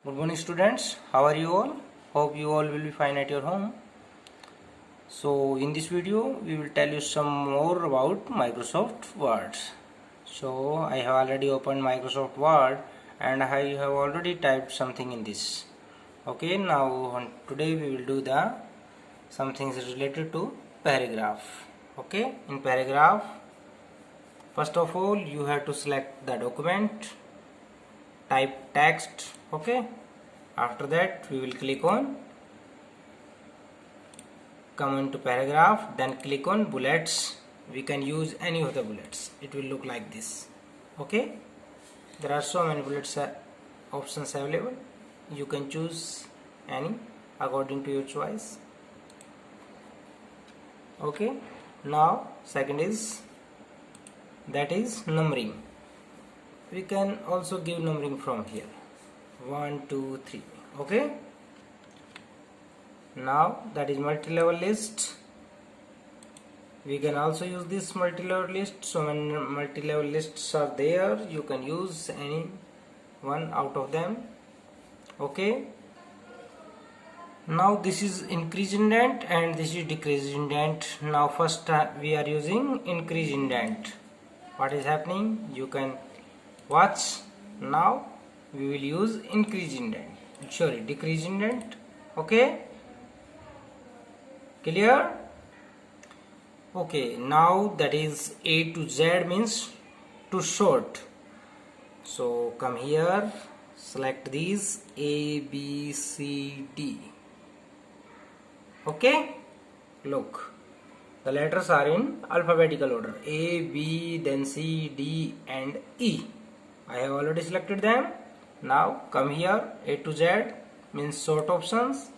Good morning students, how are you all? Hope you all will be fine at your home. So in this video we will tell you some more about Microsoft Word. So I have already opened Microsoft Word and I have already typed something in this. Okay, now today we will do the some things related to paragraph. Okay, in paragraph, first of all you have to select the document, type text. Okay, after that we will click on come into paragraph, then click on bullets. We can use any of the bullets, it will look like this. Okay, there are so many bullets options available. You can choose any according to your choice. Okay, now second is that is numbering. We can also give numbering from here 1 2 3. Okay, now that is multi-level list. We can also use this multi-level list. So many multi-level lists are there, you can use any one out of them. Okay, now this is increase indent and this is decrease indent. Now first we are using increase indent. What is happening you can watch. Now we will use increase indent, sorry, decrease indent. Okay, clear? Okay, now that is A to Z means to short. So come here, select these A, B, C, D. Okay, look, the letters are in alphabetical order, A, B, then C, D and E. I have already selected them. Now come here, A to Z means short options.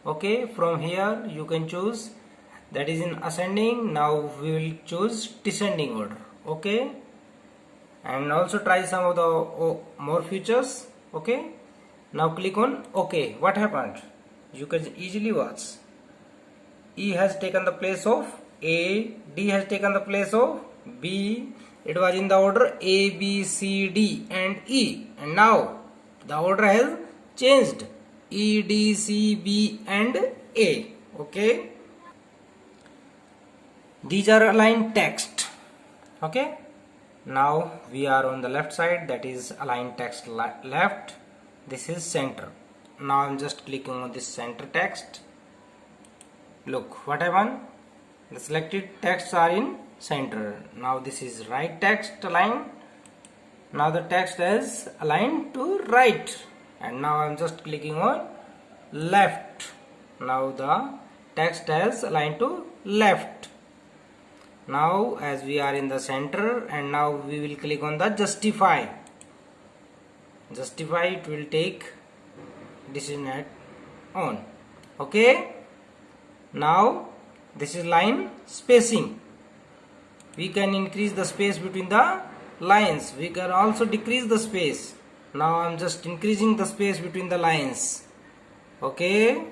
Okay, from here you can choose that is in ascending. Now we will choose descending order. Okay, and also try some of the more features. Okay, now click on OK. What happened you can easily watch. E has taken the place of A, D has taken the place of B. It was in the order A, B, C, D and E, and now the order has changed, E, D, C, B and A. Okay, these are aligned text. Okay, now we are on the left side, that is aligned text left. This is center. Now I'm just clicking on this center text. Look what happened, the selected texts are in center. Now this is right text aligned. Now the text is aligned to right, and now I'm just clicking on left. Now the text is aligned to left. Now as we are in the center, and now we will click on the justify. Justify, it will take decision at on. Okay, now this is line spacing. We can increase the space between the lines, we can also decrease the space. Now I'm just increasing the space between the lines. Okay,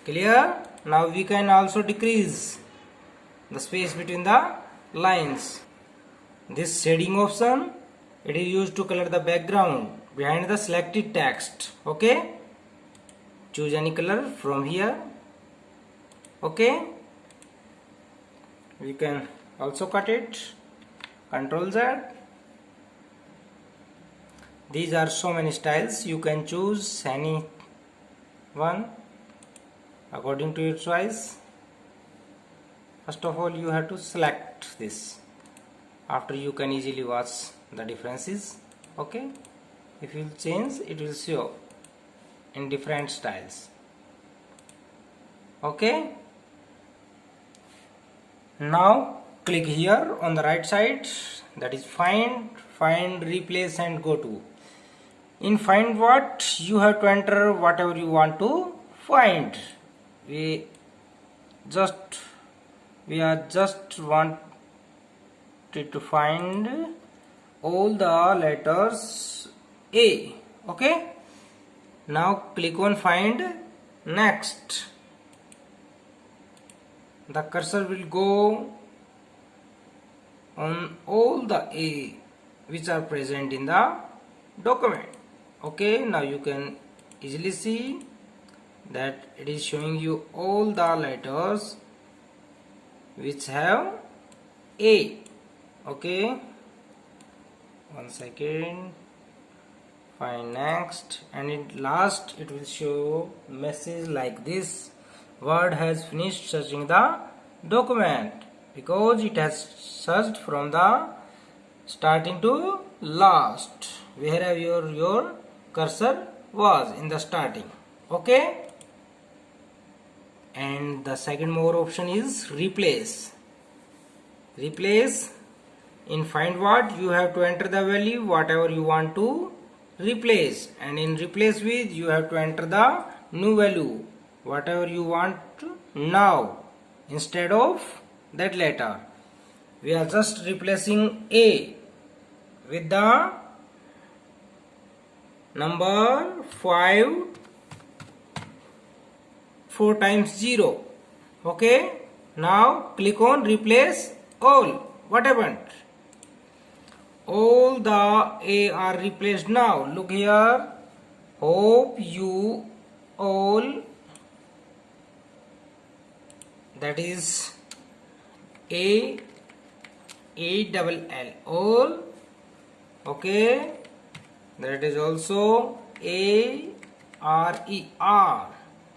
clear? Now we can also decrease the space between the lines. This shading option, it is used to color the background behind the selected text. Okay, choose any color from here. Okay, we can also cut it, Ctrl Z. These are so many styles, you can choose any one according to your choice. First of all you have to select this, after you can easily watch the differences. Okay, if you change it will show in different styles. Okay, now click here on the right side, that is find, replace and go to. In find what, you have to enter whatever you want to find. We are just wanted to find all the letters A. Okay, now click on find next. The cursor will go on all the A which are present in the document. Okay, now you can easily see that it is showing you all the letters which have A. Okay, one second, fine, next, and in last it will show message like this: Word has finished searching the document, because it has searched from the starting to last, wherever your cursor was in the starting. Okay, and the second more option is replace. In find what, you have to enter the value whatever you want to replace, and in replace with you have to enter the new value whatever you want now instead of that letter. We are just replacing A with the number 5 4 times 0. Okay, now click on replace all. What happened? All the A are replaced now. Look here. Hope you all, that is A double L, all. Okay, that is also ARER.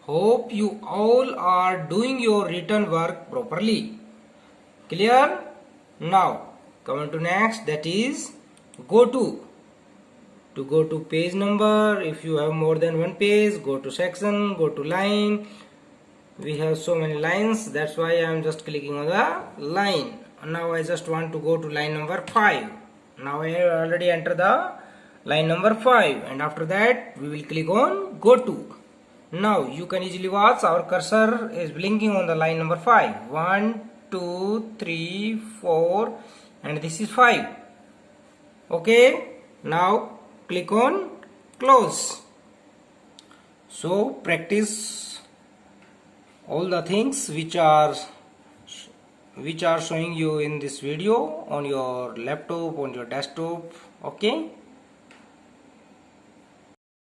Hope you all are doing your written work properly. Clear? Now come on to next, that is go to. To go to page number, if you have more than one page, go to section, go to line. We have so many lines, that's why I am just clicking on the line. Now I just want to go to line number 5. Now I have already entered the line number 5, and after that we will click on go to. Now you can easily watch our cursor is blinking on the line number 5. 1, 2, 3, 4, and this is 5. Okay, now click on close. So practice all the things which are showing you in this video on your laptop, on your desktop. Okay.